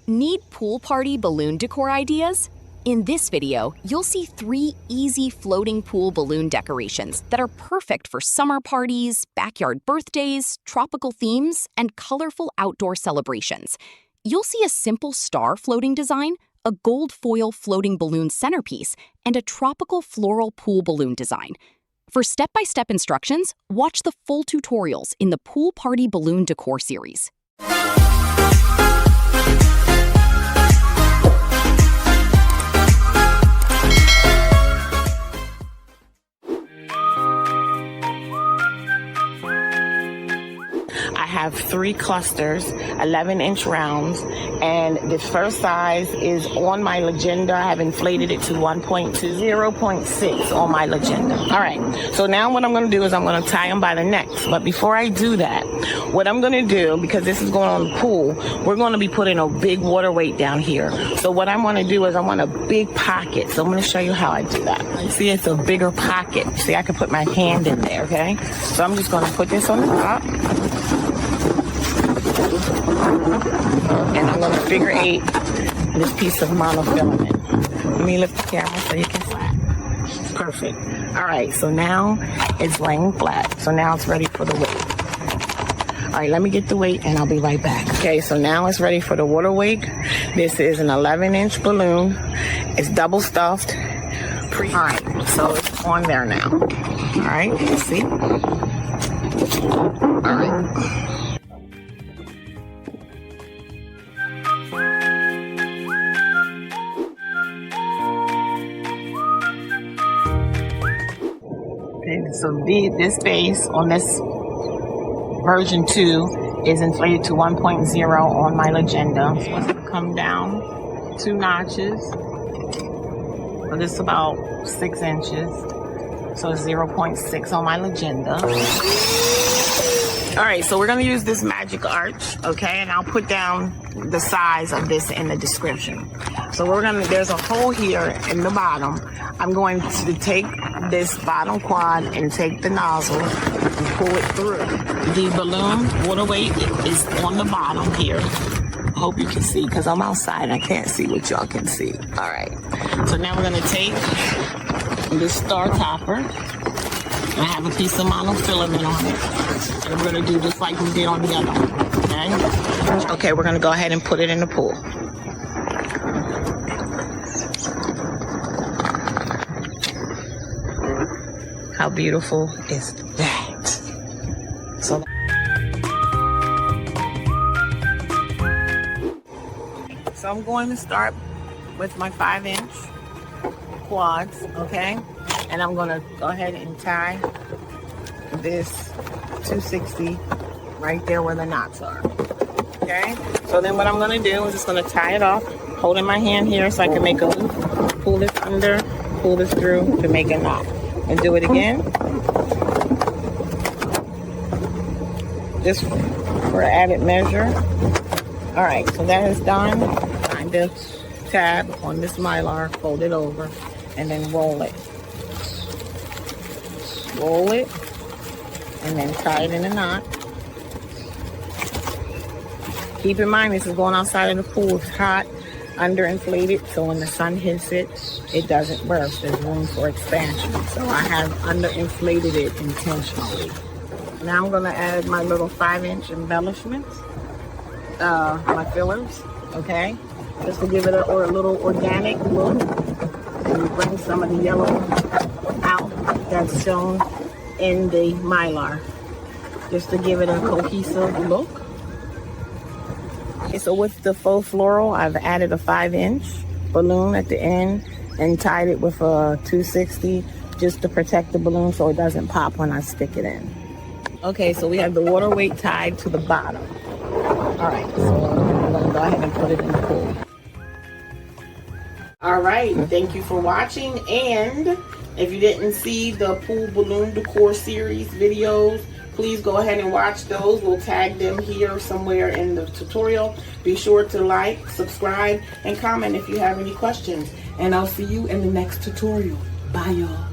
Need pool party balloon decor ideas? In this video, you'll see 3 easy floating pool balloon decorations that are perfect for summer parties, backyard birthdays, tropical themes, and colorful outdoor celebrations. You'll see a simple star floating design, a gold foil floating balloon centerpiece, and a tropical floral pool balloon design. For step-by-step instructions, watch the full tutorials in the Pool Party Balloon Decor series. I have 3 clusters, 11-inch rounds, and this first size is on my legenda. I have inflated it to 1.2, 0.6 on my legenda. All right, so now what I'm going to do is I'm going to tie them by the necks. But before I do that, what I'm going to do, because this is going on the pool, we're going to be putting a big water weight down here. So what I want to do is I want a big pocket. So I'm going to show you how I do that. You see, it's a bigger pocket. See, I can put my hand in there, okay? So I'm just going to put this on the top. And I'm going to figure 8 this piece of monofilament. Let me lift the camera so you can see. Perfect. All right, so now it's laying flat. So now it's ready for the weight. All right, let me get the weight and I'll be right back. Okay, so now it's ready for the water wake. This is an 11-inch balloon. It's double stuffed. All right, so it's on there now. All right, let's see. All right. So this base on this version 2 is inflated to 1.0 on my legenda. It's supposed to come down 2 notches. So this is about 6 inches. So it's 0.6 on my legenda. All right, so we're gonna use this magic arch, okay? And I'll put down the size of this in the description. So there's a hole here in the bottom. I'm going to take this bottom quad and take the nozzle and pull it through. The balloon water weight is on the bottom here. I hope you can see, because I'm outside and I can't see what y'all can see. All right, so now we're gonna take this star topper. I have a piece of monofilament on it. And we're gonna do just like we did on the other one, okay? Okay, we're gonna go ahead and put it in the pool. How beautiful is that? So I'm going to start with my 5-inch quads, okay? And I'm gonna go ahead and tie this 260 right there where the knots are, okay? So then what I'm gonna do is just gonna tie it off, holding my hand here so I can make a loop, pull this under, pull this through to make a knot. And do it again. Just for added measure. All right, so that is done. Find this tab on this mylar, fold it over, and then roll it. Roll it, and then tie it in a knot. Keep in mind, this is going outside of the pool. It's hot, underinflated, so when the sun hits it, it doesn't burst. There's room for expansion. So I have underinflated it intentionally. Now I'm gonna add my little 5-inch embellishments, my fillers, okay? Just to give it a little organic look. And bring some of the yellow out that's shown in the mylar, just to give it a cohesive look. Okay, so with the faux floral, I've added a 5-inch balloon at the end and tied it with a 260 just to protect the balloon so it doesn't pop when I stick it in. Okay, so we have the water weight tied to the bottom. All right, so I'm gonna go ahead and put it in the pool. All right, thank you for watching. And if you didn't see the Pool Balloon Decor series videos, please go ahead and watch those. We'll tag them here somewhere in the tutorial. Be sure to like, subscribe, and comment if you have any questions. And I'll see you in the next tutorial. Bye, y'all.